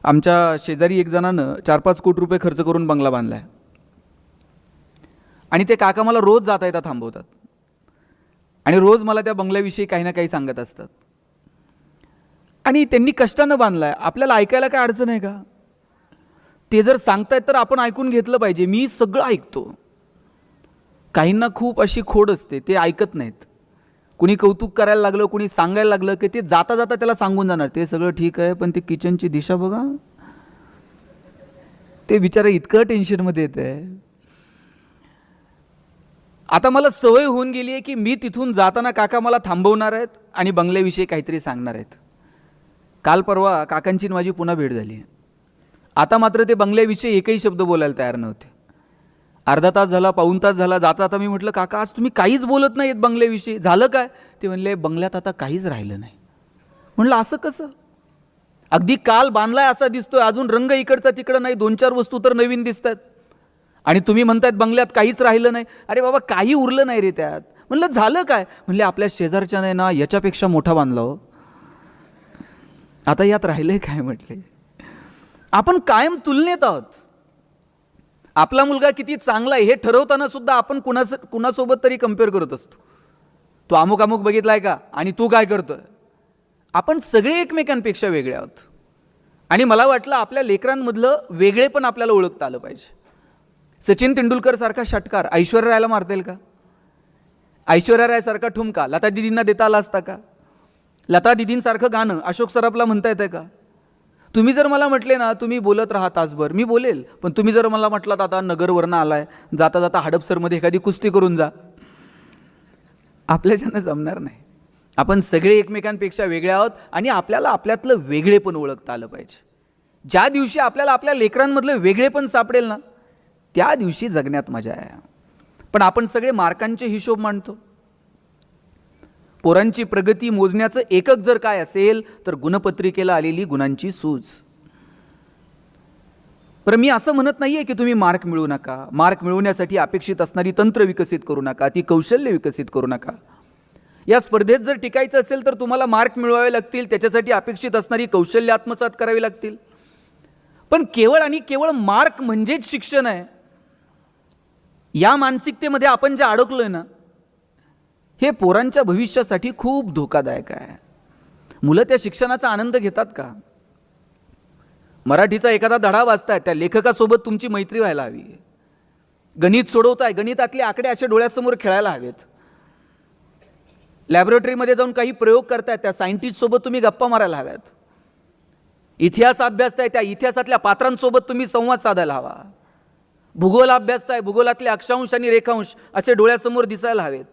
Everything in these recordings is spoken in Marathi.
आमच्या शेजारी एक जणानं 4-5 कोटी रुपये खर्च करून बंगला बांधला आहे आणि ते काका मला रोज जाता येता थांबवतात आणि रोज मला त्या बंगल्याविषयी काही ना काही सांगत असतात. आणि त्यांनी कष्टानं बांधलाय, आपल्याला ऐकायला काय अडचण आहे का? ते जर सांगतायत तर आपण ऐकून घेतलं पाहिजे. मी सगळं ऐकतो. काहींना खूप अशी खोड असते, ते ऐकत नाहीत. कुणी कौतुक करायला लागलं, कुणी सांगायला लागलं की ते जाता जाता त्याला सांगून जाणार ते सगळं ठीक आहे, पण ते किचनची दिशा बघा. ते बिचारा इतकं टेन्शनमध्ये येत आहे. आता मला सवय होऊन गेली आहे की मी तिथून जाताना काका मला थांबवणार आहेत आणि बंगल्याविषयी काहीतरी सांगणार आहेत. काल परवा काकांची माझी पुन्हा भेट झाली. आता मात्र ते बंगल्याविषयी एकही शब्द बोलायला तयार नव्हते. अर्धा तास झाला, पाऊण तास झाला. जाता आता मी म्हटलं, काका आज तुम्ही काहीच बोलत नाहीत बंगल्याविषयी, झालं काय? ते म्हणले, बंगल्यात आता काहीच राहिलं नाही. म्हटलं असं कसं? अगदी काल बांधलाय असा दिसतोय, अजून रंग इकडचा तिकडं नाही, 2-4 वस्तू तर नवीन दिसतात आणि तुम्ही म्हणतायत बंगल्यात काहीच राहिलं नाही. अरे बाबा, काही उरलं नाही रे त्यात. म्हणलं झालं काय? म्हणले आपल्या शेजारच्याने ना याच्यापेक्षा मोठा बांधला हो. आता यात राहिलंय काय? म्हटले आपण कायम तुलनेत आहोत. आपला मुलगा किती चांगला आहे हे ठरवताना सुद्धा आपण कुणासोबत तरी कम्पेअर करत असतो. तो अमुक अमुक बघितलाय का आणि तू काय करतोय? आपण सगळे एकमेकांपेक्षा वेगळे आहोत. आणि मला वाटलं आपल्या लेकरांमधलं वेगळे पण आपल्याला ओळखता आलं पाहिजे. सचिन तेंडुलकर सारखा षटकार ऐश्वर्या रायला मारता येईल का? ऐश्वर्या राय सारखा ठुमका लता दिदींना देता आला असता का? लता दिदींसारखं गाणं अशोक सराफला म्हणता येतं का? तुम्ही जर मला म्हटले ना तुम्ही बोलत राहा तासभर, मी बोलेल. पण तुम्ही जर मला म्हटलात आता नगरवरनं आलाय, जाता जाता हडपसरमध्ये एखादी कुस्ती करून जा, आपल्याच्यानं जमणार नाही. आपण सगळे एकमेकांपेक्षा वेगळे आहोत आणि आपल्याला आपल्यातलं वेगळेपण ओळखता आलं पाहिजे. ज्या दिवशी आपल्याला आपल्या लेकरांमधलं वेगळेपण सापडेल ना, त्या दिवशी जगण्यात मजा आहे. पण आपण सगळे मार्कांचे हिशोब मांडतो. पोरांची प्रगती मोजण्याचं एकक जर काय असेल तर गुणपत्रिकेला आलेली गुणांची सूज. पण मी असं म्हणत नाहीये की तुम्ही मार्क मिळवू नका, मार्क मिळवण्यासाठी अपेक्षित असणारी तंत्र विकसित करू नका, ती कौशल्य विकसित करू नका. या स्पर्धेत जर टिकायचं असेल तर तुम्हाला मार्क मिळवावे लागतील, त्याच्यासाठी अपेक्षित असणारी कौशल्य आत्मसात करावी लागतील. पण केवळ आणि केवळ मार्क म्हणजेच शिक्षण आहे, या मानसिकतेमध्ये आपण जे अडकलोय ना, हे पोरांच्या भविष्यासाठी खूप धोकादायक आहे. मुलं त्या शिक्षणाचा आनंद घेतात का? मराठीचा एखादा धडा वाचताय, त्या लेखकासोबत तुमची मैत्री व्हायला हवी. गणित सोडवताय, गणितातले आकडे असे डोळ्यासमोर खेळायला हवेत. लॅबोरेटरीमध्ये जाऊन काही प्रयोग करताय, त्या सायंटिस्ट सोबत तुम्ही गप्पा मारायला हव्यात. इतिहास अभ्यासताय, त्या इतिहासातल्या पात्रांसोबत तुम्ही संवाद साधायला हवा. भूगोल अभ्यासताय, भूगोलातले अक्षांश आणि रेखांश असे डोळ्यासमोर दिसायला हवेत.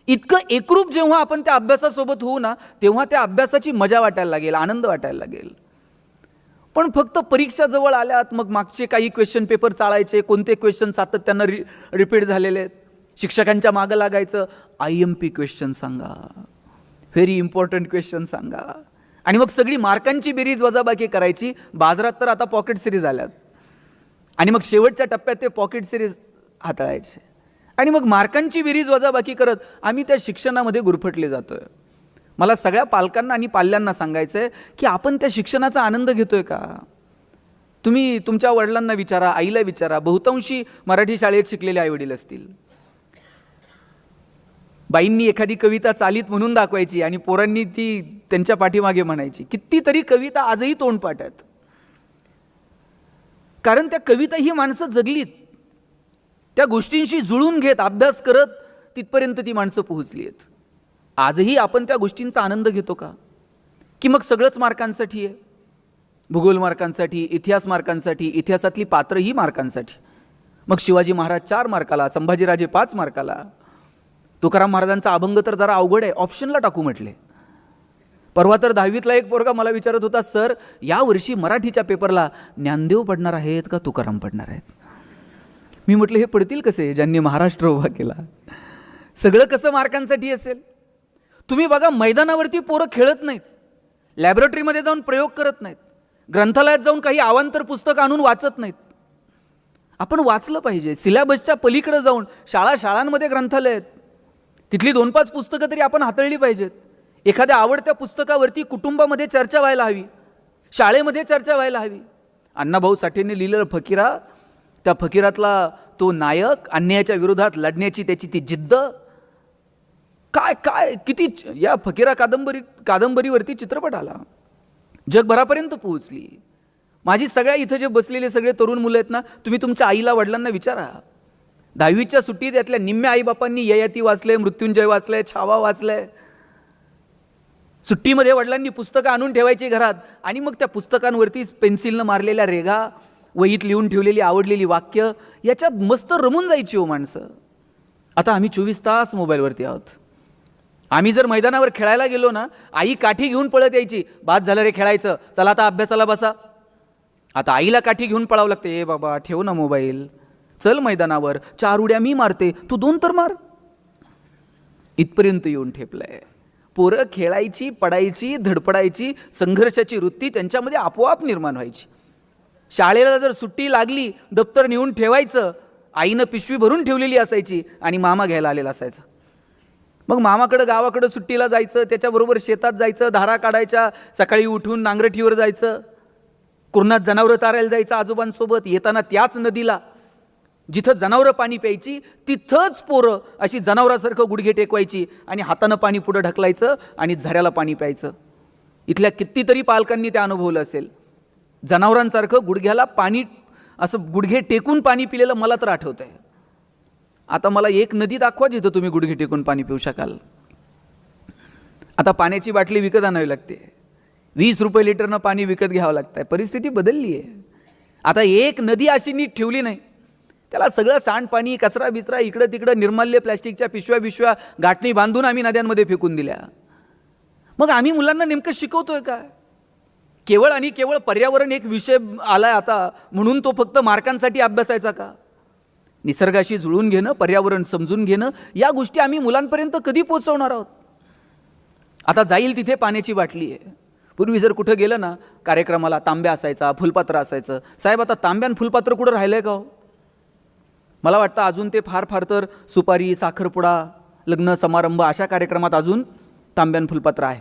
इतकं एकरूप जेव्हा आपण त्या अभ्यासासोबत होऊ ना, तेव्हा त्या अभ्यासाची मजा वाटायला लागेल, आनंद वाटायला लागेल. पण फक्त परीक्षा जवळ आल्यात मग मागचे काही क्वेश्चन पेपर चाळायचे, कोणते क्वेश्चन सातत्यानं रिपीट झालेले आहेत, शिक्षकांच्या मागं लागायचं. IMP क्वेश्चन सांगा, व्हेरी इम्पॉर्टंट क्वेश्चन सांगा, आणि मग सगळी मार्कांची बेरीज वजाबाकी करायची. बाजारात तर आता पॉकेट सिरीज आल्यात आणि मग शेवटच्या टप्प्यात ते पॉकेट सिरीज हाताळायचे आणि मग मार्कांची बेरीज वजाबाकी करत आम्ही त्या शिक्षणामध्ये गुरफटले जातोय. मला सगळ्या पालकांना आणि पाल्यांना सांगायचं आहे की आपण त्या शिक्षणाचा आनंद घेतोय का? तुम्ही तुमच्या वडिलांना विचारा, आईला विचारा. बहुतांशी मराठी शाळेत शिकलेले आईवडील असतील. बाईंनी एखादी कविता चालीत म्हणून दाखवायची आणि पोरांनी ती त्यांच्या पाठीमागे म्हणायची. कितीतरी कविता आजही तोंडपाठ आहेत, कारण त्या कविता ही माणसं जगलीत, त्या गोष्टींशी जुळून घेत अभ्यास करत तिथपर्यंत ती माणसं पोहोचली आहेत. आजही आपण त्या गोष्टींचा आनंद घेतो का? की मग सगळंच मार्कांसाठी आहे? भूगोल मार्कांसाठी, इतिहास मार्कांसाठी, इतिहासातली पात्र ही मार्कांसाठी. मग शिवाजी महाराज 4 मार्काला, संभाजीराजे 5 मार्काला. तुकाराम महाराजांचा अभंग तर जरा अवघड आहे, ऑप्शनला टाकू म्हटले. परवा तर 10वीतला एक पोरगा मला विचारत होता, सर या वर्षी मराठीच्या पेपरला ज्ञानदेव पडणार आहेत का तुकाराम पडणार आहेत? मी म्हटलं हे पडतील कसे ज्यांनी महाराष्ट्र उभा केला? सगळं कसं मार्कांसाठी असेल? तुम्ही बघा, मैदानावरती पोरं खेळत नाहीत, लॅबोरेटरीमध्ये जाऊन प्रयोग करत नाहीत, ग्रंथालयात जाऊन काही अवांतर पुस्तक आणून वाचत नाहीत. आपण वाचलं पाहिजे. सिलेबसच्या पलीकडे जाऊन शाळांमध्ये ग्रंथालय आहेत, तिथली 2-5 पुस्तकं तरी आपण हाताळली पाहिजेत. एखाद्या आवडत्या पुस्तकावरती कुटुंबामध्ये चर्चा व्हायला हवी. शाळेमध्ये चर्चा व्हायला हवी. अण्णाभाऊ साठेंनी लिहिलेलं फकीरा, त्या फकीरातला तो नायक, अन्यायाच्या विरोधात लढण्याची त्याची ती जिद्द, काय काय किती या फकीरा कादंबरीवरती चित्रपट आला, जगभरापर्यंत पोहोचली. माझी सगळ्या इथं जे बसलेले सगळे तरुण मुलं आहेत ना, तुम्ही तुमच्या आईला वडिलांना विचारा, 10वीच्या सुट्टीत यातल्या निम्म्या आईबापांनी ययाती वाचले, मृत्युंजय वाचले, छावा वाचले. सुट्टीमध्ये वडिलांनी पुस्तकं आणून ठेवायची घरात आणि मग त्या पुस्तकांवरती पेन्सिलनं मारलेल्या रेघा, वहीत लिहून ठेवलेली आवडलेली वाक्य, याच्यात मस्त रमून जायची हो माणसं. आता आम्ही 24 तास मोबाईलवरती आहोत. आम्ही जर मैदानावर खेळायला गेलो ना, आई काठी घेऊन पळत यायची, बाद झालं रे खेळायचं, चला आता अभ्यासाला बसा. आता आईला काठी घेऊन पळावं लागते, ए बाबा ठेव ना मोबाईल, चल मैदानावर, 4 उड्या मी मारते, तू 2 तर मार. इथपर्यंत येऊन ठेपलंय. पोरं खेळायची, पडायची, धडपडायची, संघर्षाची वृत्ती त्यांच्यामध्ये आपोआप निर्माण व्हायची. शाळेला जर सुट्टी लागली, दप्तर नेऊन ठेवायचं, आईनं पिशवी भरून ठेवलेली असायची आणि मामा घ्यायला आलेला असायचा. मग मामाकडं गावाकडं सुट्टीला जायचं, त्याच्याबरोबर शेतात जायचं, धारा काढायच्या, सकाळी उठून नांगरठीवर जायचं, कुरणात जनावरं चारायला जायचं आजोबांसोबत. येताना त्याच नदीला जिथं जनावरं पाणी प्यायची तिथंच पोरं अशी जनावरासारखं गुडघे टेकवायची आणि हातानं पाणी पुढं ढकलायचं आणि झऱ्याला पाणी प्यायचं. इथल्या कितीतरी पालकांनी ते अनुभवलं असेल. जनावरांसारखं गुडघ्याला पाणी, असं गुडघे टेकून पाणी पिलेलं मला तर आठवत आहे. आता मला एक नदी दाखवा जिथं तुम्ही गुडघे टेकून पाणी पिऊ शकाल. आता पाण्याची बाटली विकत आणावी लागते, 20 रुपये लिटरनं पाणी विकत घ्यावं लागतंय. परिस्थिती बदलली आहे. आता एक नदी अशी नीट ठेवली नाही, त्याला सगळं सांडपाणी, कचरा बिचरा, इकडं तिकडं निर्माल्य, प्लॅस्टिकच्या पिशव्या गाठणी बांधून आम्ही नद्यांमध्ये फेकून दिल्या. मग आम्ही मुलांना नेमकं शिकवतोय काय? केवळ आणि केवळ पर्यावरण एक विषय आलाय आता म्हणून तो फक्त मार्कांसाठी अभ्यासायचा का? निसर्गाशी जुळून घेणं, पर्यावरण समजून घेणं, या गोष्टी आम्ही मुलांपर्यंत कधी पोहोचवणार आहोत? आता जाईल तिथे पाण्याची बाटली आहे. पूर्वी जर कुठं गेलं ना कार्यक्रमाला, तांब्या असायचा, फुलपात्र असायचं. साहेब आता तांब्या आणि फुलपात्र कुठं राहिलंय का हो? मला वाटतं अजून ते फार फार तर सुपारी, साखरपुडा, लग्न समारंभ अशा कार्यक्रमात अजून तांब्या आणि फुलपात्र आहे.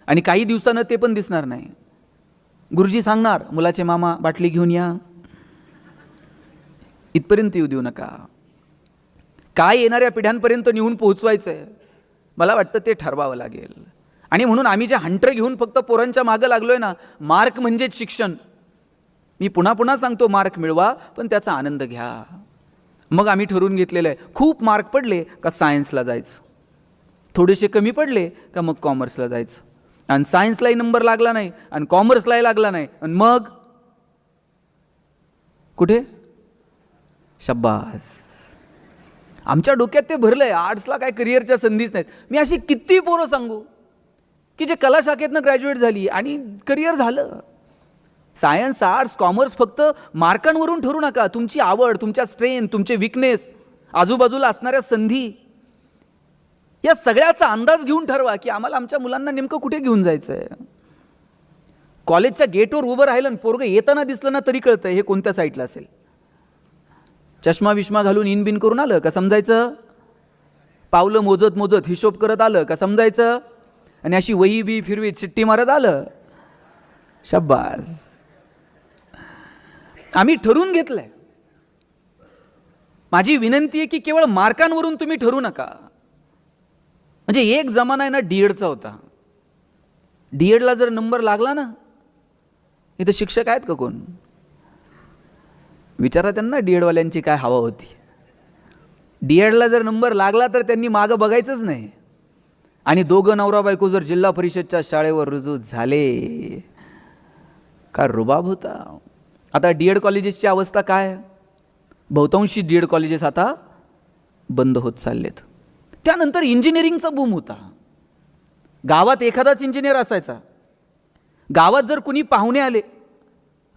आणि काही दिवसानं ते पण दिसणार नाही. गुरुजी सांगणार, मुलाचे मामा बाटली घेऊन या. इथपर्यंत येऊ देऊ नका. काय येणाऱ्या पिढ्यांपर्यंत नेऊन पोहोचवायचंय मला वाटतं ते ठरवावं लागेल. आणि म्हणून आम्ही जे हंटर घेऊन फक्त पोरांच्या मागं लागलोय ना, मार्क म्हणजेच शिक्षण. मी पुन्हा पुन्हा सांगतो, मार्क मिळवा पण त्याचा आनंद घ्या. मग आम्ही ठरवून घेतलेलं आहे, खूप मार्क पडले का सायन्सला जायचं, थोडेसे कमी पडले का मग कॉमर्सला जायचं. आणि सायन्सलाही नंबर लागला नाही आणि कॉमर्सलाही लागला नाही आणि मग कुठे? शब्बास. आमच्या डोक्यात ते भरलंय, आर्ट्सला काय करिअरच्या संधीच नाहीत. मी अशी किती पोरं सांगू की जे कला शाखेतनं ग्रॅज्युएट झाली आणि करिअर झालं. सायन्स, आर्ट्स, कॉमर्स फक्त मार्कांवरून ठरू नका. तुमची आवड, तुमच्या स्ट्रेंथ, तुमचे विकनेस, आजूबाजूला असणाऱ्या संधी, या सगळ्याचा अंदाज घेऊन ठरवा की आम्हाला आमच्या मुलांना नेमकं कुठे घेऊन जायचंय. कॉलेजच्या गेटवर उभं राहिलं आणि पोरगं येताना दिसलं ना तरी कळतंय हे कोणत्या साईडला असेल. चष्मा विष्मा घालून इन बिन करून आलं का समजायचं, पावलं मोजत मोजत हिशोब करत आलं का समजायचं, आणि अशी वही बी फिरवीत शिट्टी मारत आलं, शब्बास. आम्ही ठरवून घेतलंय. माझी विनंती आहे की केवळ मार्कांवरून तुम्ही ठरू नका. म्हणजे एक जमाना आहे ना डीएडचा होता. डीएडला जर नंबर लागला ना, इथं शिक्षक आहेत का कोण? विचारा त्यांना डीएडवाल्यांची काय हवा होती. डीएडला जर नंबर लागला तर त्यांनी मागं बघायचंच नाही. आणि दोघं नवरा बायको जर जिल्हा परिषदच्या शाळेवर रुजू झाले का रुबाब होता. आता डीएड कॉलेजेसची अवस्था काय? बहुतांशी डीएड कॉलेजेस आता बंद होत चाललेत. त्यानंतर इंजिनिअरिंगचा बूम होता. गावात एखादाच इंजिनियर असायचा. गावात जर कुणी पाहुणे आले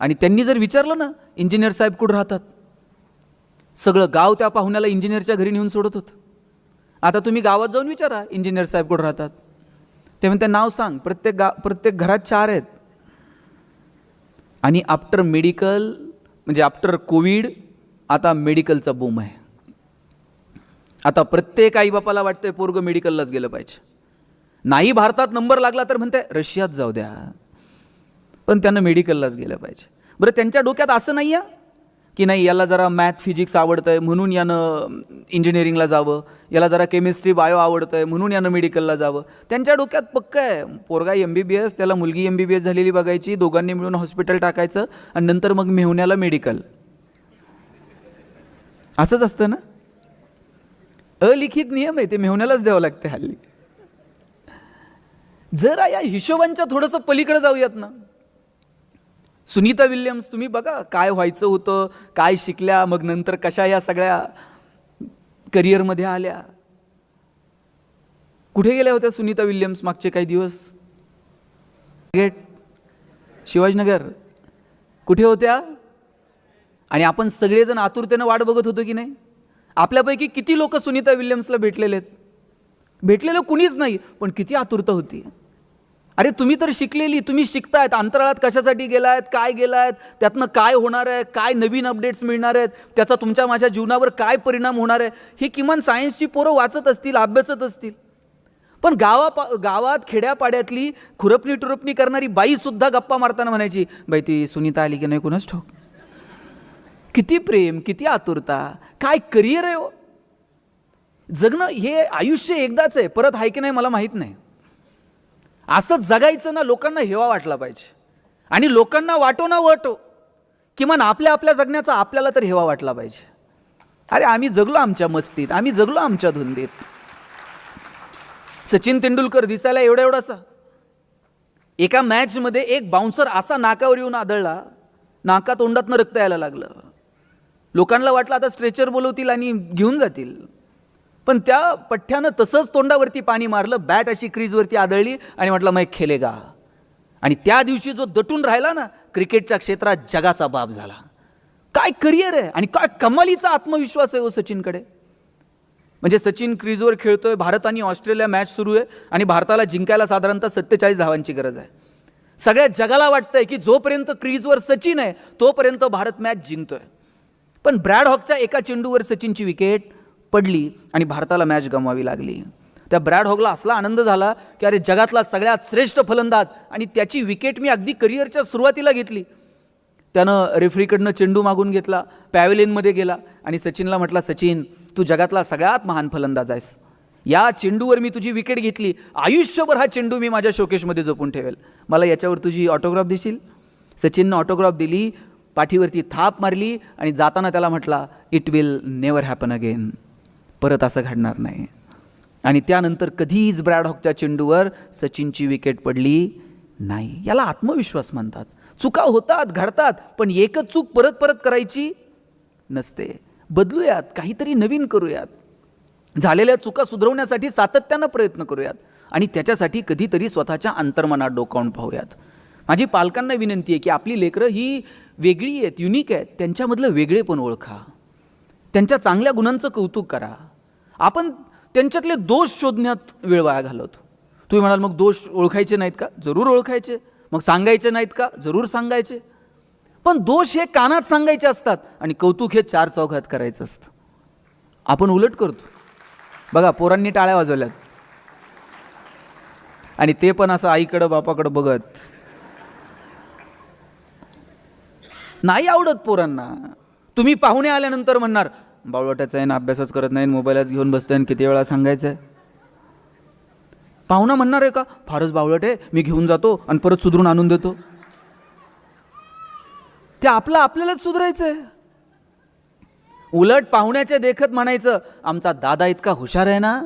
आणि त्यांनी जर विचारलं ना इंजिनियर साहेब कुठं राहतात, सगळं गाव त्या पाहुण्याला इंजिनियरच्या घरी नेऊन सोडत होतं. आता तुम्ही गावात जाऊन विचारा इंजिनियर साहेब कुठं राहतात, ते म्हणते नाव सांग. प्रत्येक घरात 4 आहेत. आणि आफ्टर मेडिकल म्हणजे आफ्टर कोविड आता मेडिकलचा बूम आहे. आता प्रत्येक आईबापाला वाटतंय पोरगं मेडिकललाच गेलं पाहिजे. नाही भारतात नंबर लागला तर म्हणते रशियात जाऊ द्या. पण त्यांना मेडिकललाच गेलं पाहिजे. बरं, त्यांच्या डोक्यात असं नाही आहे की नाही याला जरा मॅथ फिजिक्स आवडतं आहे म्हणून यानं इंजिनिअरिंगला जावं, याला जरा केमिस्ट्री बायो आवडतं आहे म्हणून यानं मेडिकलला जावं. त्यांच्या डोक्यात पक्का आहे पोरगा MBBS, त्याला मुलगी MBBS झालेली बघायची, दोघांनी मिळून हॉस्पिटल टाकायचं आणि नंतर मग मेहुण्याला मेडिकल. असंच असतं ना, अलिखित नियम आहे, ते मेहुण्यालाच द्यावं लागते हल्ली. जरा या हिशोबांच्या थोडंसं पलीकडे जाऊयात ना. सुनीता विल्यम्स तुम्ही बघा काय व्हायचं होतं, काय शिकल्या, मग नंतर कशा या सगळ्या करिअरमध्ये आल्या. कुठे गेल्या होत्या सुनीता विल्यम्स मागचे काही दिवस? गेट, शिवाजीनगर, कुठे होत्या? आणि आपण सगळेजण आतुरतेनं वाट बघत होतो की नाही? आपल्यापैकी किती लोक सुनीता विल्यम्सला भेटलेले आहेत? भेटलेलं कुणीच नाही, पण किती आतुरता होती. अरे तुम्ही तर शिकलेली, तुम्ही शिकतायत, अंतराळात कशासाठी गेलायत, काय गेलायत, त्यातनं काय होणार आहे, काय नवीन अपडेट्स मिळणार आहेत, त्याचा तुमच्या माझ्या जीवनावर काय परिणाम होणार आहे, हे किमान सायन्सची पोरं वाचत असतील, अभ्यासत असतील. पण गावात खेड्यापाड्यातली खुरपणी टुरपणी करणारी बाई सुद्धा गप्पा मारताना म्हणायची, बाई ती सुनीता आली की नाही कुणाच ठाऊक. किती प्रेम, किती आतुरता, काय करिअर आहे हो. जगणं हे आयुष्य एकदाच आहे, परत आहे की नाही मला माहित नाही. असं जगायचं ना, लोकांना हेवा वाटला पाहिजे. आणि लोकांना वाटो ना वाटो, किमान आपल्या जगण्याचा आपल्याला तर हेवा वाटला पाहिजे. अरे आम्ही जगलो आमच्या मस्तीत, आम्ही जगलो आमच्या धुंदीत. सचिन तेंडुलकर दिसायला एवढासा, एका मॅचमध्ये एक बाउन्सर असा नाकावर येऊन आदळला, नाका तोंडातनं रक्त यायला लागलं. लोकांना वाटलं आता स्ट्रेचर बोलवतील आणि घेऊन जातील, पण त्या पठ्ठ्यानं तसंच तोंडावरती पाणी मारलं, बॅट अशी क्रीजवरती आदळली आणि म्हटलं मैं खेलेगा. आणि त्या दिवशी जो दटून राहिला ना, क्रिकेटच्या क्षेत्रात जगाचा बाप झाला. काय करिअर आहे आणि काय कमालीचा आत्मविश्वास आहे हो सचिनकडे. म्हणजे सचिन क्रीजवर खेळतोय, भारत आणि ऑस्ट्रेलिया मॅच सुरू आहे आणि भारताला जिंकायला साधारणतः 47 धावांची गरज आहे. सगळ्या जगाला वाटतंय की जोपर्यंत क्रीजवर सचिन आहे तोपर्यंत भारत मॅच जिंकतोय. पण ब्रॅड हॉकच्या एका चेंडूवर सचिनची विकेट पडली आणि भारताला मॅच गमवावी लागली. त्या ब्रॅड हॉकला असला आनंद झाला की अरे जगातला सगळ्यात श्रेष्ठ फलंदाज आणि त्याची विकेट मी अगदी करिअरच्या सुरुवातीला घेतली. त्यानं रेफरीकडनं चेंडू मागून घेतला, पॅव्हेलियनमध्ये गेला आणि सचिनला म्हटला, सचिन तू जगातला सगळ्यात महान फलंदाज आहेस, या चेंडूवर मी तुझी विकेट घेतली, आयुष्यभर हा चेंडू मी माझ्या शोकेशमध्ये जपून ठेवेल, मला याच्यावर तुझी ऑटोग्राफ देशील? सचिननं ऑटोग्राफ दिली, पाठीवरती थाप मारली आणि जाताना त्याला म्हटला, it will never happen again, परत असं घडणार नाही. आणि त्यानंतर कधीच ब्रॅड हॉकच्या चेंडूवर सचिनची विकेट पडली नाही. याला आत्मविश्वास म्हणतात. चुका होतात, घडतात, पण एकच चूक परत परत करायची नसते. बदलूयात, काहीतरी नवीन करूयात, झालेल्या चुका सुधारवण्यासाठी सातत्यानं प्रयत्न करूयात आणि त्याच्यासाठी कधीतरी स्वतःच्या अंतर्मनात डोकावून पाहूयात. माझी पालकांना विनंती आहे की आपली लेकरं ही वेगळी आहेत, युनिक आहेत, त्यांच्यामधलं वेगळेपण ओळखा, त्यांच्या चांगल्या गुणांचं कौतुक करा. आपण त्यांच्यातले दोष शोधण्यात वेळ वाया घालवतो. तुम्ही म्हणाल मग दोष ओळखायचे नाहीत का? जरूर ओळखायचे. मग सांगायचे नाहीत का? जरूर सांगायचे. पण दोष हे कानात सांगायचे असतात आणि कौतुक हे चार चौघात करायचं असतं. आपण उलट करतो. बघा पोरांनी टाळ्या वाजवल्यात आणि ते पण असं आईकडं बापाकडं बघत. नाही आवडत पोरांना. तुम्ही पाहुणे आल्यानंतर म्हणणार, बावळटाचा आहे ना, अभ्यासच करत नाही, मोबाईलच घेऊन बसतोय आणि किती वेळा सांगायचंय. पाहुणा म्हणणार आहे का, फारच बावळट आहे, मी घेऊन जातो आणि परत सुधरून आणून देतो. ते आपल्यालाच सुधारायचंय. उलट पाहुण्याच्या देखत म्हणायचं, आमचा दादा इतका हुशार आहे ना,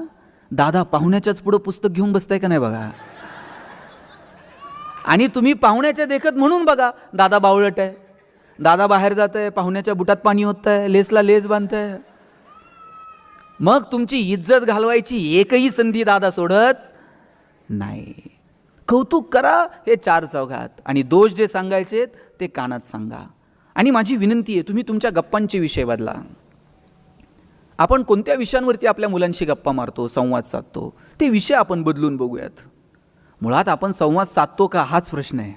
दादा पाहुण्याच्याच पुढे पुस्तक घेऊन बसताय का नाही बघा. आणि तुम्ही पाहुण्याच्या देखत म्हणून बघा, दादा बावळट आहे, दादा बाहेर जात आहे, पाहुण्याच्या बुटात पाणी होत आहे, लेसला लेस बांधताय. मग तुमची इज्जत घालवायची एकही संधी दादा सोडत नाही. कौतुक करा हे चार चौघात आणि दोष जे सांगायचे ते कानात सांगा. आणि माझी विनंती आहे, तुम्ही तुमच्या गप्पांचे विषय बदला. आपण कोणत्या विषयांवरती आपल्या मुलांशी गप्पा मारतो, संवाद साधतो, ते विषय आपण बदलून बघूयात. मुळात आपण संवाद साधतो का हाच प्रश्न आहे.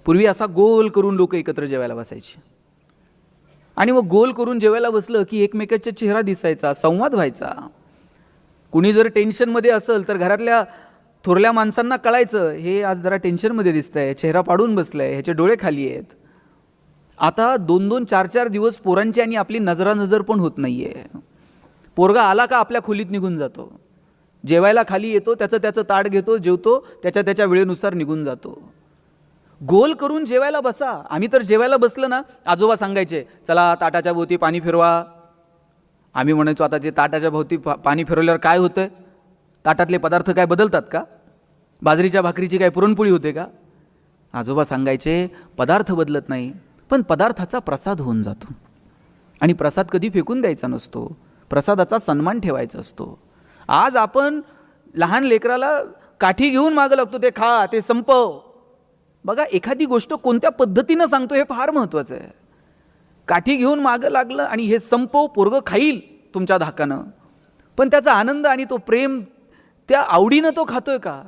पूर्वी असा गोल करून लोक एकत्र जेवायला बसायचे आणि मग गोल करून जेवायला बसलं की एकमेकाचा चेहरा दिसायचा, संवाद व्हायचा. कुणी जर टेन्शनमध्ये असेल तर घरातल्या थोरल्या माणसांना कळायचं हे आज जरा टेन्शनमध्ये दिसतंय, चेहरा पाडून बसलाय, ह्याचे डोळे खाली आहेत. आता 2-2, 4-4 दिवस पोरांची आणि आपली नजरानजर पण होत नाहीये. पोरगा आला का आपल्या खोलीत निघून जातो, जेवायला खाली येतो, त्याचं ताट घेतो, जेवतो, त्याच्या वेळेनुसार निघून जातो. गोल करून जेवायला बसा. आम्ही तर जेवायला बसलं ना, आजोबा सांगायचे चला ताटाच्या भोवती पाणी फिरवा. आम्ही म्हणायचो आता ते ताटाच्या भोवती पाणी फिरवल्यावर काय होतंय? ताटातले पदार्थ काय बदलतात का? बाजरीच्या भाकरीची काय पुरणपोळी होते का? आजोबा सांगायचे पदार्थ बदलत नाही, पण पदार्थाचा प्रसाद होऊन जातो. आणि प्रसाद कधी फेकून द्यायचा नसतो, प्रसादाचा सन्मान ठेवायचा असतो. आज आपण लहान लेकराला काठी घेऊन मागं लागतो, ते खा, ते संपव. बघा, एखादी गोष्ट कोणत्या पद्धतीनं सांगतो हे फार महत्त्वाचं आहे. काठी घेऊन मागं लागलं आणि हे संपव, पोरगं खाईल तुमच्या धाकानं, पण त्याचा आनंद आणि तो प्रेम त्या आवडीनं तो खातोय का?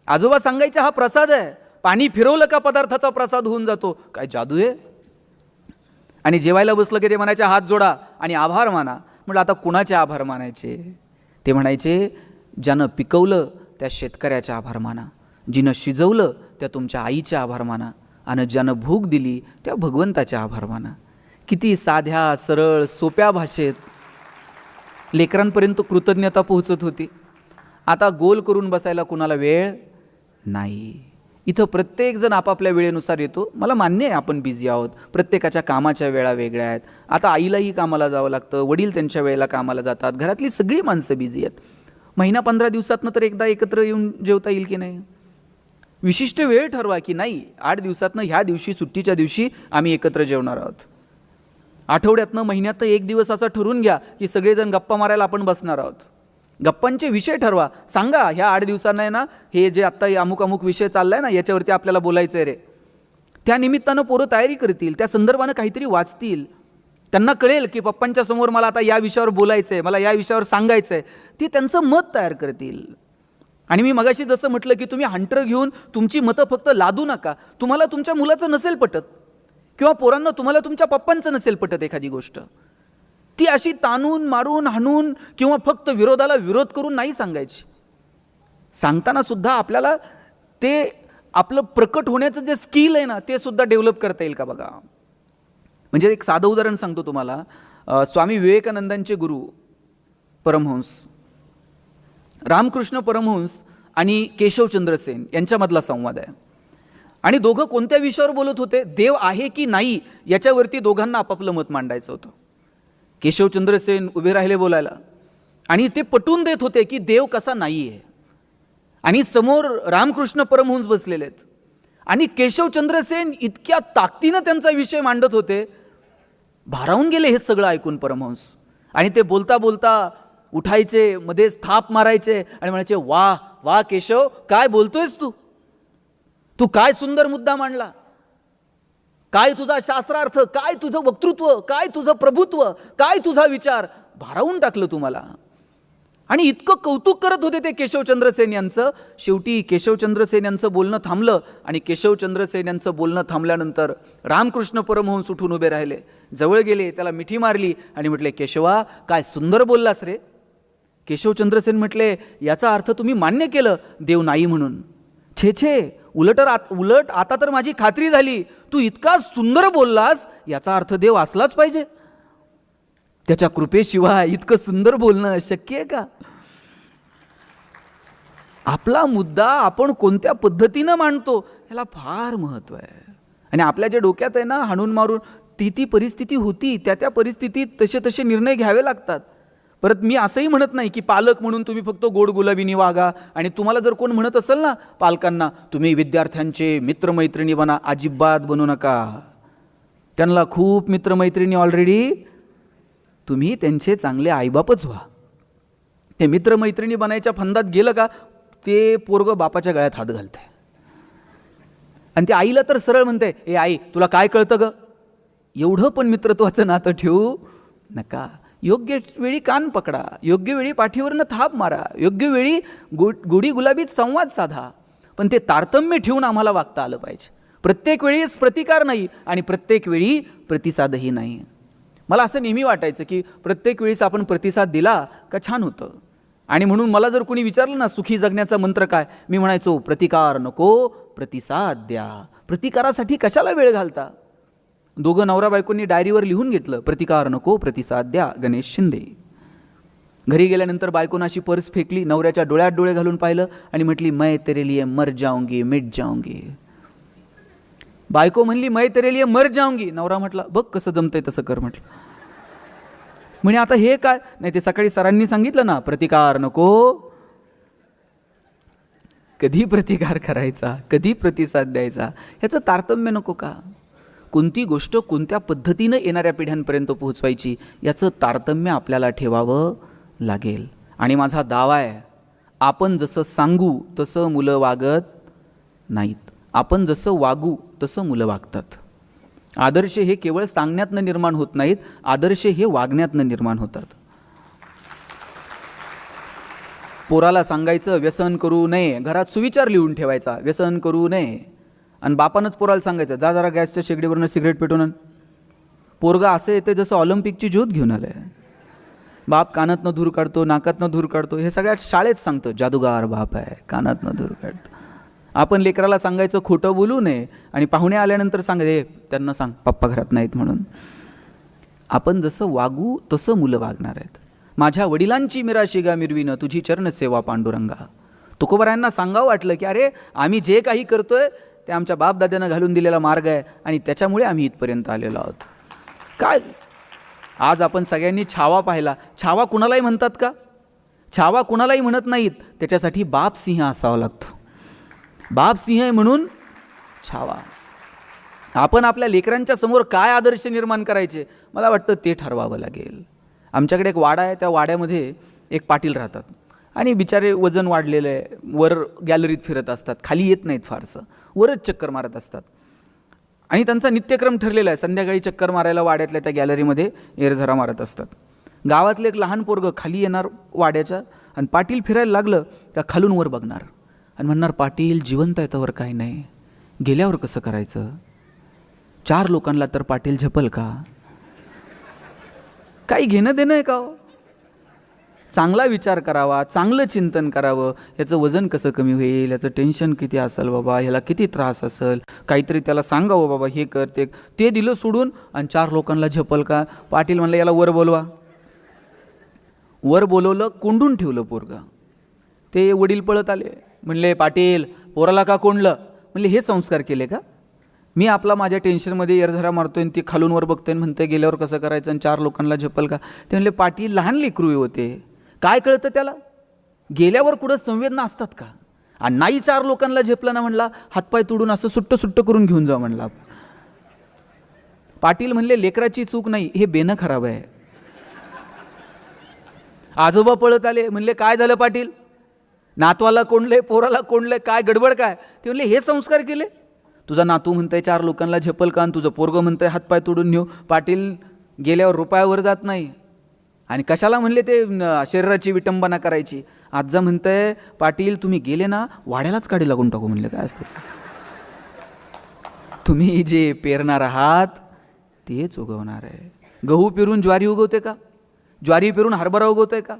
आजोबा सांगायचे हा प्रसाद आहे, पाणी फिरवलं का पदार्थाचा प्रसाद होऊन जातो. काय जादू आहे? आणि जेवायला बसलं की ते म्हणायचे हात जोडा आणि आभार माना. म्हटलं आता कुणाचे आभार मानायचे? ते म्हणायचे ज्यानं पिकवलं त्या शेतकऱ्याचे आभार माना, जिनं शिजवलं त्या तुमच्या आईचे आभार माना, आणि ज्यानं भूक दिली त्या भगवंताचे आभार माना. किती साध्या सरळ सोप्या भाषेत लेकरांपर्यंत कृतज्ञता पोहोचत होती. आता गोल करून बसायला कुणाला वेळ नाही. इथं प्रत्येकजण आपापल्या वेळेनुसार येतो. मला मान्य आहे आपण बिझी आहोत, प्रत्येकाच्या कामाच्या वेळा वेगळ्या आहेत. आता आईलाही कामाला जावं लागतं, वडील त्यांच्या वेळेला कामाला जातात, घरातली सगळी माणसं बिझी आहेत. महिना 15 दिवसातनं तर एकदा एकत्र येऊन जेवता येईल की नाही? विशिष्ट वेळ ठरवा की नाही 8 दिवसातनं ह्या दिवशी, सुट्टीच्या दिवशी आम्ही एकत्र जेवणार आहोत. आठवड्यातनं, महिन्यातनं एक दिवस असं ठरवून घ्या की सगळेजण गप्पा मारायला आपण बसणार आहोत. गप्पांचे विषय ठरवा. सांगा ह्या 8 दिवसांना आहे ना, हे जे आत्ता अमुक अमुक विषय चाललाय ना, याच्यावरती आपल्याला बोलायचं आहे रे. त्या निमित्तानं पोरं तयारी करतील, त्या संदर्भानं काहीतरी वाचतील. त्यांना कळेल की पप्पांच्या समोर मला आता या विषयावर बोलायचं आहे, मला या विषयावर सांगायचं आहे. ती त्यांचं मत तयार करतील. आणि मी मगाशी जसं म्हटलं की तुम्ही हंटर घेऊन तुमची मतं फक्त लादू नका. तुम्हाला तुमच्या मुलाचं नसेल पटत, किंवा पोरांना तुम्हाला तुमच्या पप्पांचं नसेल पटत एखादी गोष्ट, ती अशी ताणून मारून हाणून किंवा फक्त विरोधाला विरोध करून नाही सांगायची. सांगताना सुद्धा आपल्याला ते आपलं प्रकट होण्याचं जे स्किल आहे ना, ते सुद्धा डेव्हलप करता येईल का बघा. म्हणजे एक साधं उदाहरण सांगतो तुम्हाला. स्वामी विवेकानंदांचे गुरु परमहंस रामकृष्ण परमहंस आणि केशवचंद्र सेन यांच्यामधला संवाद आहे. आणि दोघं कोणत्या विषयावर बोलत होते? देव आहे की नाही याच्यावरती दोघांना आपापलं मत मांडायचं होतं. केशवचंद्र सेन उभे राहिले बोलायला आणि ते पटवून देत होते की देव कसा नाही आहे. आणि समोर रामकृष्ण परमहंस बसलेले आहेत आणि केशवचंद्र सेन इतक्या ताकदीनं त्यांचा विषय मांडत होते, भारावून गेले हे सगळं ऐकून परमहंस. आणि ते बोलता बोलता उठायचे, मध्येच थाप मारायचे आणि म्हणायचे वा वा केशव, काय बोलतोयस तू? तू काय सुंदर मुद्दा मांडला, काय तुझा शास्त्रार्थ, काय तुझं वक्तृत्व, काय तुझं प्रभुत्व, काय तुझा विचार, भारावून टाकलं तुम्हाला. आणि इतकं कौतुक करत होते ते केशवचंद्र सेन यांचं. शेवटी केशवचंद्र सेन यांचं बोलणं थांबलं आणि केशवचंद्र सेन यांचं बोलणं थांबल्यानंतर रामकृष्ण परमहंस उठून उभे राहिले, जवळ गेले, त्याला मिठी मारली आणि म्हटले केशवा, काय सुंदर बोललास रे. केशवचंद्र सेन म्हटले याचा अर्थ तुम्ही मान्य केलं देव नाही म्हणून. छे छे, उलट आता तर माझी खात्री झाली, तू इतका सुंदर बोललास याचा अर्थ देव असलाच पाहिजे. त्याच्या कृपेशिवाय इतकं सुंदर बोलणं शक्य आहे का? आपला मुद्दा आपण कोणत्या पद्धतीनं मांडतो याला फार महत्व आहे. आणि आपल्या जे डोक्यात आहे ना, हाणून मारून ती परिस्थिती होती, त्या परिस्थितीत तसे निर्णय घ्यावे लागतात. परत मी असंही म्हणत नाही की पालक म्हणून तुम्ही फक्त गोड गुलाबीनी वागा. आणि तुम्हाला जर कोण म्हणत असेल ना पालकांना, तुम्ही विद्यार्थ्यांचे मित्रमैत्रिणी बना, अजिबात बनू नका. त्यांना खूप मित्रमैत्रिणी ऑलरेडी, तुम्ही त्यांचे चांगले आईबापच व्हा. ते मित्रमैत्रिणी बनायच्या फंदात गेलं का ते पोरगं बापाच्या गळ्यात हात घालते. आणि ते आईला तर सरळ म्हणते, ए आई तुला काय कळतं ग, एवढं पण मित्रत्वाचं नातं ठेवू नका. योग्य वेळी कान पकडा, योग्य वेळी पाठीवरनं थाप मारा, योग्य वेळी गोडी गुलाबीत संवाद साधा. पण ते तारतम्य ठेवून आम्हाला वागता आलं पाहिजे. प्रत्येक वेळीच प्रतिकार नाही आणि प्रत्येक वेळी प्रतिसादही नाही. मला असं नेहमी वाटायचं की प्रत्येक वेळीच आपण प्रतिसाद दिला का छान होतं. आणि म्हणून मला जर कोणी विचारलं ना सुखी जगण्याचा मंत्र काय, मी म्हणायचो प्रतिकार नको प्रतिसाद द्या. प्रतिकारासाठी कशाला वेळ घालता. दोघं नवरा बायकोंनी डायरीवर लिहून घेतलं, प्रतिकार नको प्रतिसाद द्या, गणेश शिंदे. घरी गेल्यानंतर बायकोनं अशी पर्स फेकली, नवऱ्याच्या डोळ्यात डोळे घालून पाहिलं आणि म्हटली मैं तेरे लिए मर जाऊंगी मिट जाऊंगी. बायको म्हणली मैं तेरे लिए मर जाऊंगी. नवरा म्हटला बघ कसं जमतंय तसं कर म्हटलं. म्हणे आता हे काय, नाही ते सकाळी सरांनी सांगितलं ना प्रतिकार नको. कधी प्रतिकार करायचा, कधी प्रतिसाद द्यायचा, ह्याचं तारतम्य नको का. कोणती गोष्ट कोणत्या पद्धतीनं येणाऱ्या पिढ्यांपर्यंत पोहोचवायची याचं तारतम्य आपल्याला ठेवावं लागेल. आणि माझा दावा आहे, आपण जसं सांगू तसं मुलं वागत नाहीत, आपण जसं वागू तसं मुलं वागतात. आदर्श हे केवळ सांगण्यातनं निर्माण होत नाहीत, आदर्श हे वागण्यातनं निर्माण होतात. पोराला सांगायचं व्यसन करू नये, घरात सुविचार लिहून ठेवायचा व्यसन करू नये, आणि बापानंच पोराला सांगायचं जा जरा गॅसच्या शेगडीवरनं सिगरेट पेटून आण. पोरगा असं येते जसं ऑलिम्पिकची ज्योत घेऊन आलंय. बाप कानातनं धूर काढतो, नाकातनं धूर काढतो, हे सगळ्यात शाळेत सांगतं जादूगार बाप आहे, कानातनं धूर काढतो. आपण लेकराला सांगायचं खोटं बोलू नये, आणि पाहुणे आल्यानंतर सांगायचं त्यांना सांग पप्पा घरात नाहीत म्हणून. आपण जसं वागू तसं मुलं वागणार आहेत. माझ्या वडिलांची मिराशिगा मिरवीनं तुझी चरणसेवा पांडुरंगा. तुकोबारायांना सांगावं वाटलं की अरे आम्ही जे काही करतोय ते आमच्या बापदाद्यानं घालून दिलेला मार्ग आहे आणि त्याच्यामुळे आम्ही इथपर्यंत आलेलो आहोत. काय आज आपण सगळ्यांनी छावा पाहिला. छावा कुणालाही म्हणतात का? छावा कुणालाही म्हणत नाहीत. त्याच्यासाठी बाप सिंह असावा लागतो. बाप सिंह आहे म्हणून छावा. आपण आपल्या लेकरांच्या समोर काय आदर्श निर्माण करायचे मला वाटतं ते ठरवावं लागेल. आमच्याकडे एक वाडा आहे, त्या वाड्यामध्ये एक पाटील राहतात आणि बिचारे वजन वाढलेलं आहे, वर गॅलरीत फिरत असतात, खाली येत नाहीत फारसं, वरच चक्कर मारत असतात. आणि त्यांचा नित्यक्रम ठरलेला आहे, संध्याकाळी चक्कर मारायला वाड्यातल्या त्या गॅलरीमध्ये एरझरा मारत असतात. गावातलं एक लहान पोरगं खाली येणार वाड्याच्या, आणि पाटील फिरायला लागलं त्या खालून वर बघणार आणि म्हणणार पाटील जिवंत आहे तवर काही नाही, गेल्यावर कसं करायचं, 4 लोकांना तर पाटील झेपल का, काही घेणं देणं आहे का हो? चांगला विचार करावा, चांगलं चिंतन करावं, याचं वजन कसं कमी होईल, याचं टेन्शन किती असेल बाबा, ह्याला किती त्रास असेल, काहीतरी त्याला सांगावं बाबा हे कर ते दिलं सोडून आणि 4 लोकांना झेपल का. पाटील म्हणलं याला वर बोलवा. वर बोलवलं, कोंडून ठेवलं पोरगा. ते वडील पळत आले, म्हणले पाटील पोराला का कोंडलं. म्हणले हे संस्कार केले का, मी आपला माझ्या टेन्शनमध्ये एरझरा मारतोय आणि ती खालून वर बघतोय म्हणतोय गेल्यावर कसं करायचं आणि 4 लोकांना झेपल का. ते म्हणले पाटील लहान लेकरू होते, काय कळतं त्याला, गेल्यावर कुठं संवेदना असतात का. आणि नाही 4 लोकांना झेपलं ना म्हणला हातपाय तोडून असं सुट्ट करून घेऊन जा म्हणला. पाटील म्हणले लेकराची चूक नाही, हे बेनं खराब आहे. आजोबा पळत आले, म्हणले काय झालं पाटील, नातवाला कोंडले, पोराला कोंडले, काय गडबड काय. ते म्हणले हे संस्कार केले, तुझा नातू म्हणतंय 4 लोकांना झेपल का आणि तुझं पोरगं म्हणतंय हातपाय तोडून नेऊ. पाटील गेल्यावर रुपयावर जात नाही, आणि कशाला म्हणले ते शरीराची विटंबना करायची. आजा म्हणतंय पाटील तुम्ही गेले ना वाड्यालाच काढी लागून टाकू. म्हणले काय असतं, तुम्ही जे पेरणार आहात तेच उगवणार आहे. गहू पेरून ज्वारी उगवते का, ज्वारी पेरून हरभरा उगवतोय का.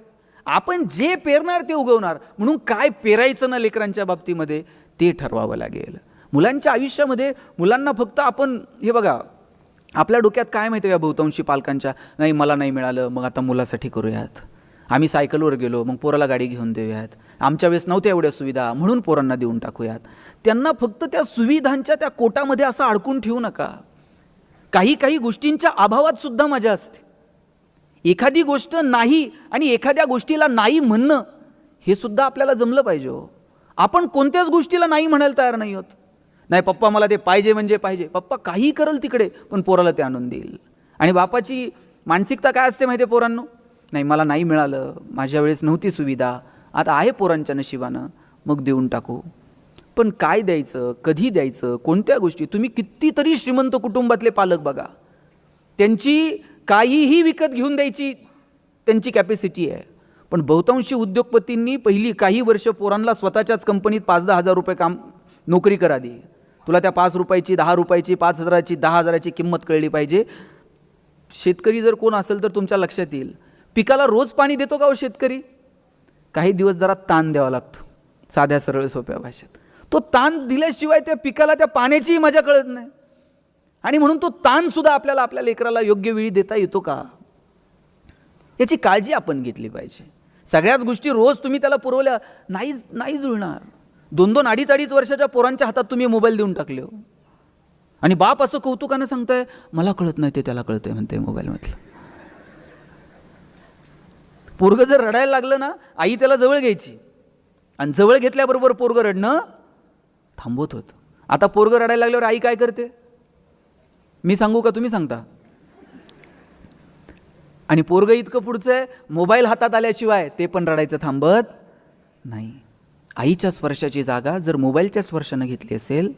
आपण जे पेरणार ते उगवणार. म्हणून काय पेरायचं ना लेकरांच्या बाबतीमध्ये ते ठरवावं लागेल. मुलांच्या आयुष्यामध्ये मुलांना फक्त आपण हे बघा, आपल्या डोक्यात काय माहिती आहे का बहुतांशी पालकांच्या, नाही मला नाही मिळालं मग आता मुलासाठी करूयात, आम्ही सायकलवर गेलो मग पोराला गाडी घेऊन देऊयात, आमच्या वेळेस नव्हत्या एवढ्या सुविधा म्हणून पोरांना देऊन टाकूयात. त्यांना फक्त त्या सुविधांच्या त्या कोटामध्ये असं अडकून ठेवू नका. काही गोष्टींच्या अभावात सुद्धा मजा असते. एखादी गोष्ट नाही आणि एखाद्या गोष्टीला नाही म्हणणं हे सुद्धा आपल्याला जमलं पाहिजे हो. आपण कोणत्याच गोष्टीला नाही म्हणायला तयार नाही होत. नाही पप्पा मला ते पाहिजे म्हणजे पाहिजे, पप्पा काही करल तिकडे पण पोराला ते आणून देईल. आणि बापाची मानसिकता काय असते माहिती आहे पोरांनो, नाही मला नाही मिळालं, माझ्या वेळेस नव्हती सुविधा, आता आहे पोरांच्या नशिबानं मग देऊन टाकू. पण काय द्यायचं, कधी द्यायचं, कोणत्या गोष्टी. तुम्ही कितीतरी श्रीमंत कुटुंबातले पालक बघा, त्यांची काहीही विकत घेऊन द्यायची त्यांची कॅपॅसिटी आहे. पण बहुतांशी उद्योगपतींनी पहिली काही वर्ष पोरांना स्वतःच्याच कंपनीत 5-10 हजार रुपये काम नोकरी करा दे. तुला त्या 5 रुपयाची, 10 रुपयाची, 5,000ची, 10,000ची किंमत कळली पाहिजे. शेतकरी जर कोण असेल तर तुमच्या लक्षात येईल, पिकाला रोज पाणी देतो का हो शेतकरी. काही दिवस जरा ताण द्यावा लागतो, साध्या सरळ सोप्या भाषेत. तो ताण दिल्याशिवाय त्या पिकाला त्या पाण्याचीही मजा कळत नाही. आणि म्हणून तो ताण सुद्धा आपल्याला आपल्या लेकराला योग्य वेळी देता येतो का, याची काळजी आपण घेतली पाहिजे. सगळ्याच गोष्टी रोज तुम्ही त्याला पुरवल्या नाही जुळणार. 2-2, 2.5 वर्षाच्या पोरांच्या हातात तुम्ही मोबाईल देऊन टाकले हो. आणि बाप असं कौतुकानं सांगताय, मला कळत नाही ते त्याला कळतंय म्हणते मोबाईल मधलं. पोरग जर रडायला लागलं ना, आई त्याला जवळ घ्यायची आणि जवळ घेतल्याबरोबर पोरग रडणं थांबवत होतं. आता पोरग रडायला लागल्यावर आई काय करते, मी सांगू का तुम्ही सांगता? आणि पोरग इतकं पुढचं आहे, मोबाईल हातात आल्याशिवाय ते पण रडायचं थांबत नाही. आईच्या स्पर्शाची जागा जर मोबाईलच्या स्पर्शानं घेतली असेल,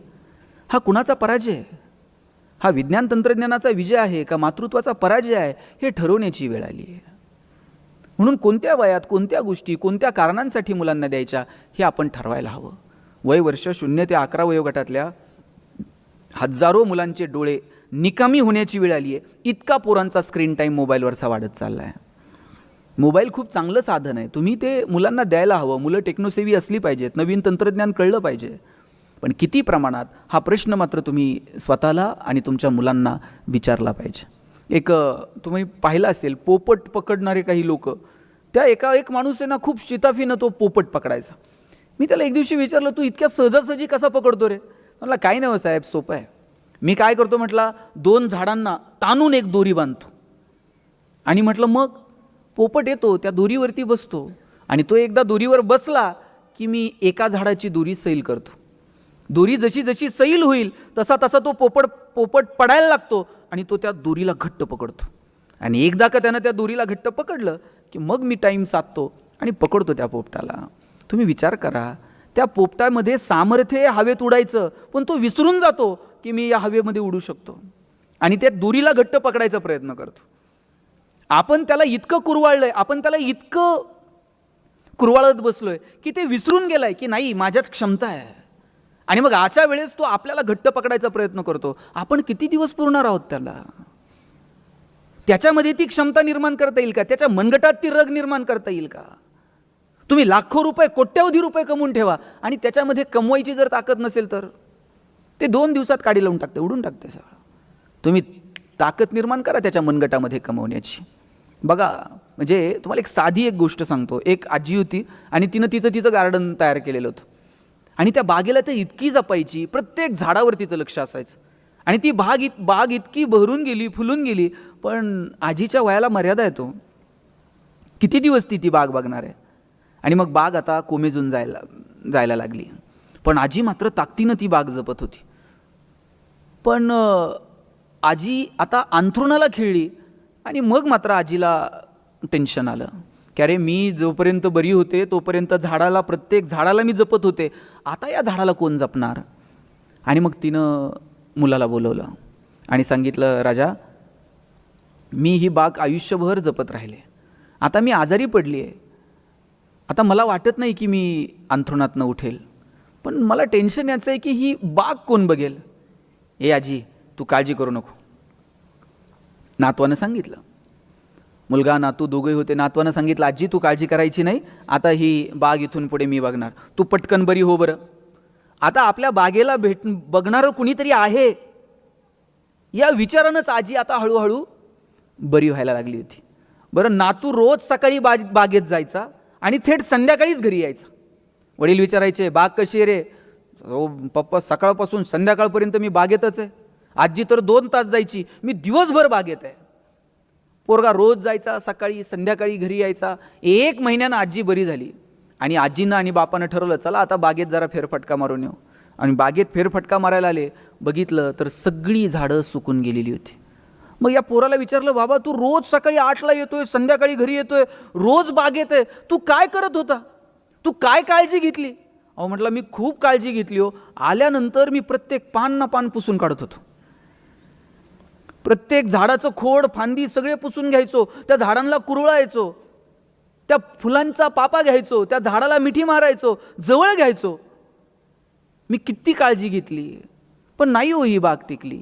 हा कुणाचा पराजय आहे? हा विज्ञान तंत्रज्ञानाचा विजय आहे का मातृत्वाचा पराजय आहे, हे ठरवण्याची वेळ आली आहे. म्हणून कोणत्या वयात कोणत्या गोष्टी कोणत्या कारणांसाठी मुलांना द्यायच्या हे आपण ठरवायला हवं. वय वर्ष 0 ते 11 वयोगटातल्या हजारो मुलांचे डोळे निकामी होण्याची वेळ आली आहे. इतका पोरांचा स्क्रीन टाईम मोबाईलवरचा वाढत चालला आहे. मोबाईल खूप चांगलं साधन आहे, तुम्ही ते मुलांना द्यायला हवं. मुलं टेक्नोसेवी असली पाहिजेत, नवीन तंत्रज्ञान कळलं पाहिजे. पण किती प्रमाणात हा प्रश्न मात्र तुम्ही स्वतःला आणि तुमच्या मुलांना विचारला पाहिजे. एक तुम्ही पाहिलं असेल, पोपट पकडणारे काही लोक, त्या एक माणूस आहे ना, खूप शिताफीनं तो पोपट पकडायचा. मी त्याला एक दिवशी विचारलं, तू इतक्या सहजासहजी कसा पकडतो रे? म्हटलं काही नाही साहेब, सोपं आहे. मी काय करतो म्हटलं, 2 झाडांना ताणून एक दोरी बांधतो आणि म्हटलं मग पोपट येतो, त्या दोरीवरती बसतो आणि तो एकदा दोरीवर बसला की मी एका झाडाची दोरी सैल करतो. दोरी जशी जशी सैल होईल तसा तसा तो पोपट पडायला लागतो आणि तो त्या दोरीला घट्ट पकडतो. आणि एकदा का त्यानं त्या दोरीला घट्ट पकडलं की मग मी टाईम साधतो आणि पकडतो त्या पोपटाला. तुम्ही विचार करा, त्या पोपटामध्ये सामर्थ्य हवेत उडायचं, पण तो विसरून जातो की मी या हवेमध्ये उडू शकतो आणि त्या दोरीला घट्ट पकडायचा प्रयत्न करतो. आपण त्याला इतकं कुरवाळलंय, आपण त्याला इतकं कुरवाळत बसलोय की ते विसरून गेलाय की नाही माझ्यात क्षमता आहे. आणि मग अशा वेळेस तो आपल्याला घट्ट पकडायचा प्रयत्न करतो. आपण किती दिवस पुरणार आहोत त्याला? त्याच्यामध्ये ती क्षमता निर्माण करता येईल का? त्याच्या मनगटात ती रग निर्माण करता येईल का? तुम्ही लाखो रुपये, कोट्यवधी रुपये कमवून ठेवा आणि त्याच्यामध्ये कमवायची जर ताकद नसेल तर ते 2 दिवसात काडी लावून टाकते, उडून टाकते सगळं. तुम्ही ताकद निर्माण करा त्याच्या मनगटामध्ये कमवण्याची. बघा, म्हणजे तुम्हाला एक साधी गोष्ट सांगतो. एक आजी होती आणि तिनं तिचं गार्डन तयार केलेलं होतं आणि त्या बागेला ते इतकी जपायची, प्रत्येक झाडावर तिचं लक्ष असायचं आणि ती बाग इतकी बहरून गेली, फुलून गेली. पण आजीच्या वयाला मर्यादा येतो, किती दिवस ती बाग बघणार आहे. आणि मग बाग आता कोमेजून जायला लागली. पण आजी मात्र ताकदीनं ती बाग जपत होती. पण आजी आता अंथरुणाला खिळली आणि मग मात्र आजीला टेन्शन आलं की अरे, मी जोपर्यंत बरी होते तोपर्यंत प्रत्येक झाडाला मी जपत होते, आता या झाडाला कोण जपणार? आणि मग तिनं मुलाला बोलवलं आणि सांगितलं, राजा, मी ही बाग आयुष्यभर जपत राहिले, आता मी आजारी पडली आहे, आता मला वाटत नाही की मी अंथरुणातनं उठेल, पण मला टेन्शन याचं आहे की ही बाग कोण बघेल? ए आजी, तू काळजी करू नको. नातवानं सांगितलं, मुलगा नातू दोघे होते. नातवानं सांगितलं, आजी तू काळजी करायची नाही, आता ही बाग इथून पुढे मी बघणार, तू पटकन बरी हो बरं. आता आपल्या बागेला बघणारं कुणीतरी आहे या विचारानंच आजी आता हळूहळू बरी व्हायला लागली होती. बरं, नातू रोज सकाळी बागेत जायचा आणि थेट संध्याकाळीच घरी यायचा. वडील विचारायचे, बाग कशी आहे रे? हो पप्पा, सकाळपासून संध्याकाळपर्यंत मी बागेतच आहे. आजी तर 2 तास जायची, मी दिवसभर बागेत आहे. पोरगा रोज जायचा, सकाळी संध्याकाळी घरी यायचा. 1 महिन्यानं आजी बरी झाली आणि आजीनं आणि बापानं ठरवलं, चला आता बागेत जरा फेरफटका मारून येऊ. आणि बागेत फेरफटका मारायला आले, बघितलं तर सगळी झाडं सुकून गेलेली होती. मग या पोराला विचारलं, बाबा तू रोज सकाळी 8ला येतोय, संध्याकाळी घरी येतोय, रोज बागेत आहे, तू काय करत होता? तू काय काळजी घेतली? अहो म्हटलं, मी खूप काळजी घेतली हो. आल्यानंतर मी प्रत्येक पान ना पान पुसून काढत होतो, प्रत्येक झाडाचं खोड फांदी सगळे पुसून घ्यायचो, त्या झाडांना कुरळायचो, त्या फुलांचा पापा घ्यायचो, त्या झाडाला मिठी मारायचो, जवळ घ्यायचो. मी किती काळजी घेतली, पण नाही हो ही बाग टिकली.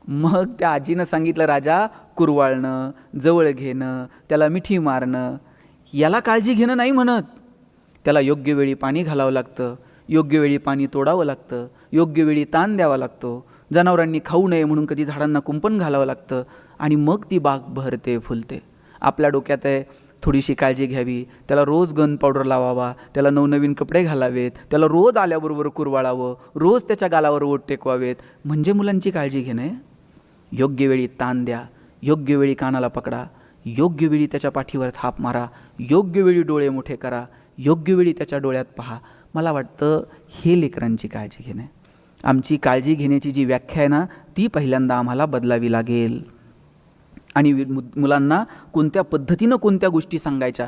मग त्या आजीनं सांगितलं, राजा, कुरवाळणं, जवळ घेणं, त्याला मिठी मारणं, याला काळजी घेणं नाही म्हणत. त्याला योग्य वेळी पाणी घालावं लागतं, योग्य वेळी पाणी तोडावं लागतं, योग्य वेळी ताण द्यावा लागतो, जनावरांनी खाऊ नये म्हणून कधी झाडांना कुंपण घालावं लागतं आणि मग ती बाग बहरते फुलते. आपल्या डोक्यात आहे थोडीशी काळजी घ्यावी, त्याला रोज गन पावडर लावावा, त्याला नवनवीन कपडे घालावेत, त्याला रोज आल्याबरोबर कुरवाळावं, रोज त्याच्या गालावर ओठ टेकवावेत, म्हणजे मुलांची काळजी घेणे. योग्य वेळी ताण द्या, योग्य वेळी कानाला पकडा, योग्य वेळी त्याच्या पाठीवर थाप मारा, योग्य वेळी डोळे मोठे करा, योग्य वेळी त्याच्या डोळ्यात पहा. मला वाटतं हे लेकरांची काळजी घेणे. आमची काळजी घेण्याची जी व्याख्या आहे ना, ती पहिल्यांदा आम्हाला बदलावी लागेल. आणि मुलांना कोणत्या पद्धतीनं कोणत्या गोष्टी सांगायच्या